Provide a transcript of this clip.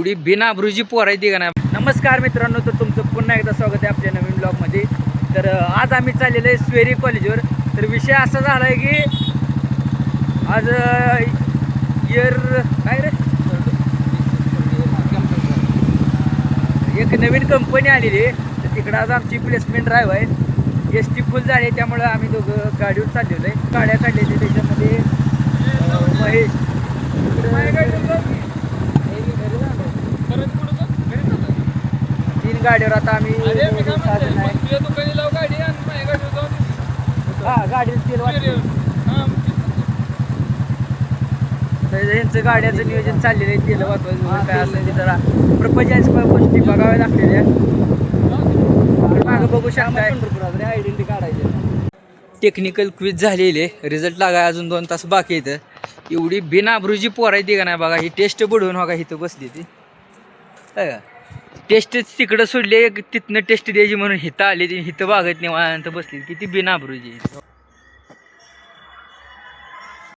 एवढी बिनाभरूची पोरायची का नाही. नमस्कार मित्रांनो, तर तुमचं पुन्हा एकदा स्वागत आहे आपल्या नवीन ब्लॉगमध्ये. तर आज आम्ही चाललेलो आहे स्वेरी कॉलेजवर. तर विषय असा झाला आहे की आज काय रे एक नवीन कंपनी आलेली आहे. तर तिकडं आज आमची प्लेसमेंट ड्राईव्ह आहे. एस टी फुल झाली, त्यामुळं आम्ही दोघं गाडीवर चाललेलो आहे. गाड्या काढलेल्या त्याच्यामध्ये महेश तीन गाडीवर आता आम्ही गाडी यांचं गाड्याचं नियोजन चाललेलं आहे. तेल वाचवायचं काय असेल ते जरा प्रपंचाच गोष्टी बघाव्या लागलेल्या. मागं बघू शकता आयडेंटिटी काढायचे. टेक्निकल क्विज झालेले, रिझल्ट लागाय अजून 2 तास बाकी येतं. एवढी बिनाभरूची पोरायची का नाही बघा. ही टेस्ट बुडवून बघा इथं बसली ती का टेस्ट तिकडं सोडले, तिथनं टेस्ट द्यायची म्हणून हिथं आली ती. हिथं बागत निवांत बसली. किती बिनाभरूची.